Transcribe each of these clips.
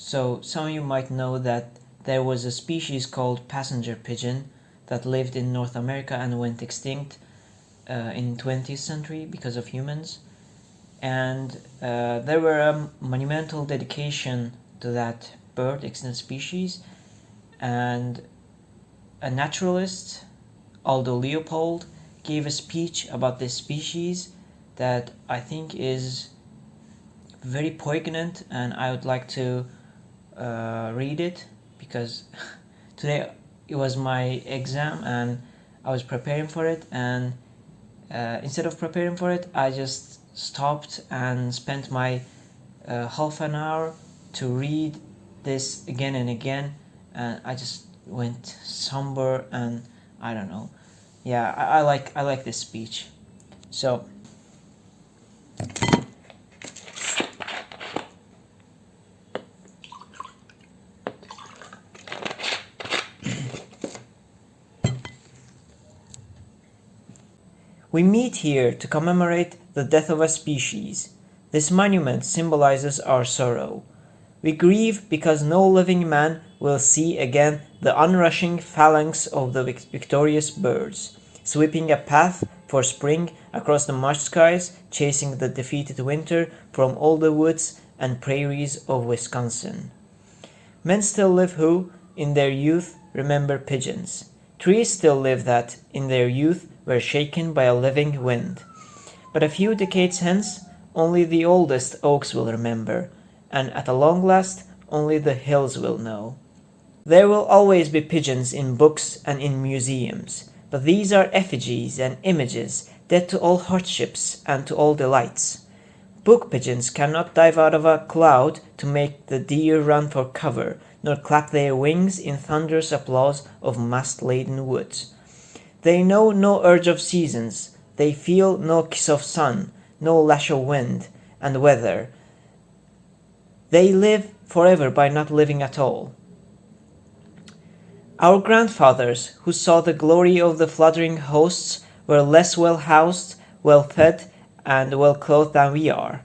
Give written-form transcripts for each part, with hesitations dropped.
So some of you might know that there was a species called passenger pigeon that lived in North America and went extinct in 20th century because of humans. And there were a monumental dedication to that bird, extinct species, and a naturalist, Aldo Leopold, gave a speech about this species that I think is very poignant, and I would like to read it because today it was my exam and I was preparing for it, and instead of preparing for it I just stopped and spent my half an hour to read this again and again, and I just went somber, and I don't know. Yeah, I like this speech. So we meet here to commemorate the death of a species. This monument symbolizes our sorrow. We grieve because no living man will see again the onrushing phalanx of the victorious birds, sweeping a path for spring across the March skies, chasing the defeated winter from all the woods and prairies of Wisconsin. Men still live who, in their youth, remember pigeons. Trees still live that, in their youth, were shaken by a living wind. But a few decades hence, only the oldest oaks will remember, and at a long last, only the hills will know. There will always be pigeons in books and in museums, but these are effigies and images, dead to all hardships and to all delights. Book pigeons cannot dive out of a cloud to make the deer run for cover, nor clap their wings in thunderous applause of mast-laden woods. They know no urge of seasons, they feel no kiss of sun, no lash of wind and weather. They live forever by not living at all. Our grandfathers, who saw the glory of the fluttering hosts, were less well housed, well fed, and well clothed than we are.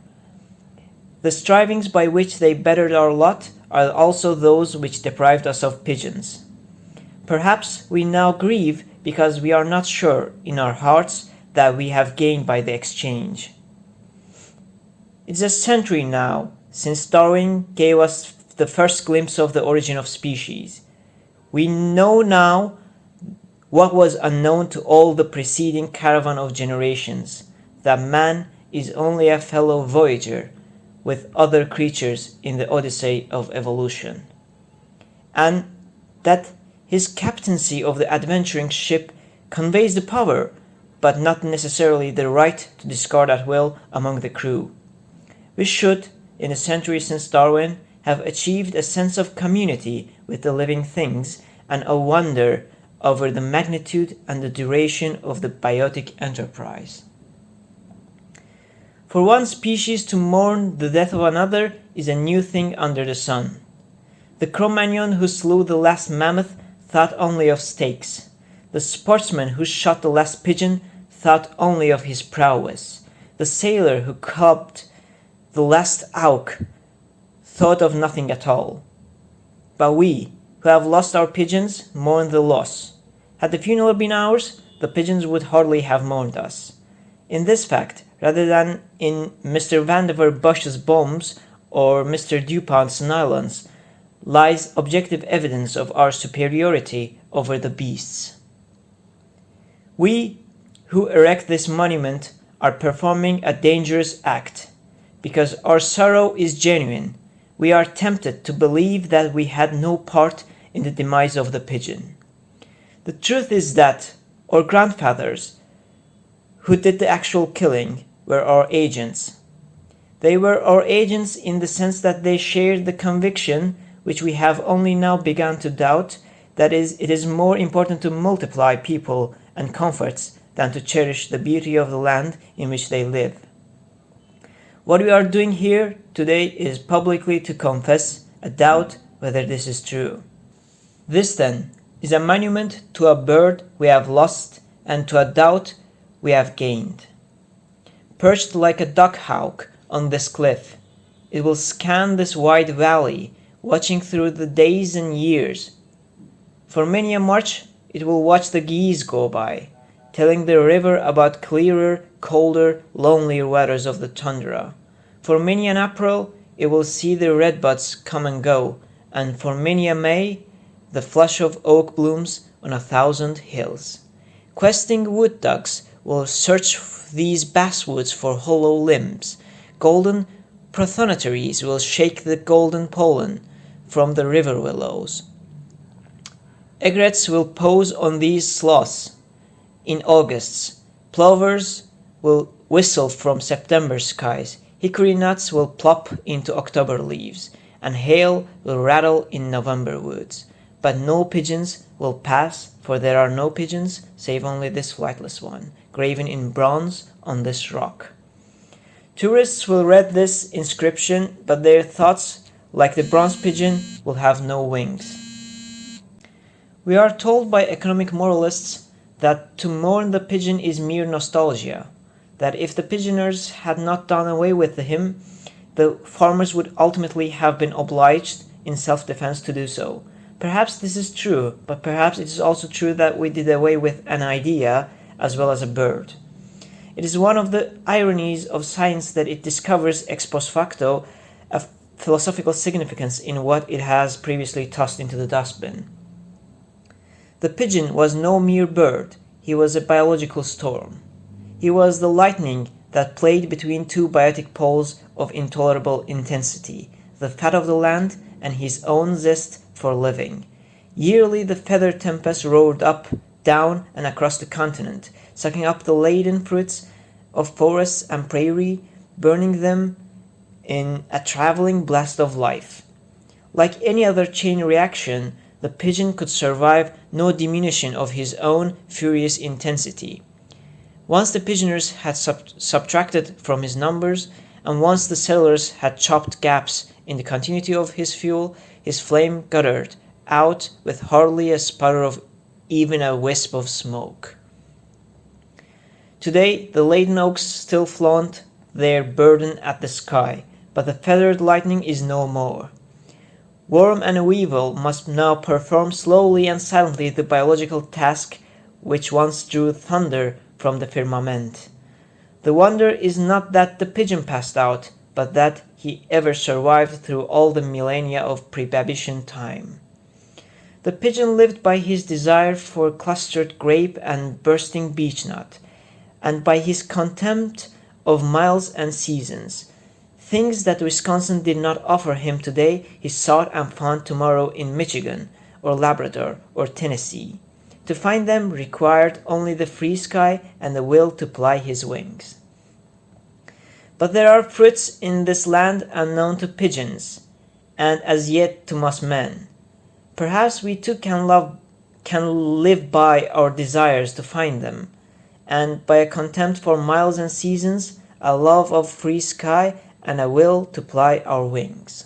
The strivings by which they bettered our lot are also those which deprived us of pigeons. Perhaps we now grieve because we are not sure in our hearts that we have gained by the exchange. It's a century now since Darwin gave us the first glimpse of the origin of species. We know now what was unknown to all the preceding caravan of generations, that man is only a fellow voyager with other creatures in the odyssey of evolution, and that his captaincy of the adventuring ship conveys the power, but not necessarily the right to discard at will among the crew. We should, in the century since Darwin, have achieved a sense of community with the living things and a wonder over the magnitude and the duration of the biotic enterprise. For one species to mourn the death of another is a new thing under the sun. The Cro-Magnon who slew the last mammoth thought only of steaks. The sportsman who shot the last pigeon thought only of his prowess. The sailor who clubbed the last auk thought of nothing at all. But we, who have lost our pigeons, mourn the loss. Had the funeral been ours, the pigeons would hardly have mourned us. In this fact, rather than in Mr. Vandiver Bush's bombs or Mr. DuPont's nylons, lies objective evidence of our superiority over the beasts. We, who erect this monument, are performing a dangerous act. Because our sorrow is genuine, we are tempted to believe that we had no part in the demise of the pigeon. The truth is that our grandfathers, who did the actual killing, were our agents. They were our agents in the sense that they shared the conviction, which we have only now begun to doubt, that is, it is more important to multiply people and comforts than to cherish the beauty of the land in which they live. What we are doing here today is publicly to confess a doubt whether this is true. This, then, is a monument to a bird we have lost and to a doubt we have gained. Perched like a duck hawk on this cliff, it will scan this wide valley watching through the days and years. For many a March it will watch the geese go by, telling the river about clearer, colder, lonelier waters of the tundra. For many an April it will see the redbuds come and go, and for many a May the flush of oak blooms on 1,000 hills. Questing wood ducks will search these basswoods for hollow limbs. Golden prothonotores will shake the golden pollen from the river willows. Egrets will pose on these sloughs in Augusts. Plovers will whistle from September skies. Hickory nuts will plop into October leaves, and hail will rattle in November woods. But no pigeons will pass, for there are no pigeons save only this flightless one, graven in bronze on this rock. Tourists will read this inscription, but their thoughts, like the bronze pigeon, will have no wings. We are told by economic moralists that to mourn the pigeon is mere nostalgia, that if the pigeoners had not done away with him, the farmers would ultimately have been obliged in self-defense to do so. Perhaps this is true, but perhaps it is also true that we did away with an idea as well as a bird. It is one of the ironies of science that it discovers ex post facto a philosophical significance in what it has previously tossed into the dustbin. The pigeon was no mere bird, he was a biological storm. He was the lightning that played between two biotic poles of intolerable intensity, the fat of the land and his own zest for living. Yearly the feather tempest roared up, down, and across the continent, sucking up the laden fruits of forests and prairie, burning them in a traveling blast of life. Like any other chain reaction, the pigeon could survive no diminution of his own furious intensity. Once the pigeoners had subtracted from his numbers, and once the settlers had chopped gaps in the continuity of his fuel, his flame guttered out with hardly a sputter of even a wisp of smoke. Today the laden oaks still flaunt their burden at the sky, but the feathered lightning is no more. Worm and weevil must now perform slowly and silently the biological task which once drew thunder from the firmament. The wonder is not that the pigeon passed out, but that he ever survived through all the millennia of pre-Babyscian time. The pigeon lived by his desire for clustered grape and bursting beechnut, and by his contempt of miles and seasons. Things that Wisconsin did not offer him today, he sought and found tomorrow in Michigan, or Labrador, or Tennessee. To find them required only the free sky and the will to ply his wings. But there are fruits in this land unknown to pigeons, and as yet to most men. Perhaps we too can live by our desires to find them, and by a contempt for miles and seasons, a love of free sky, and a will to ply our wings.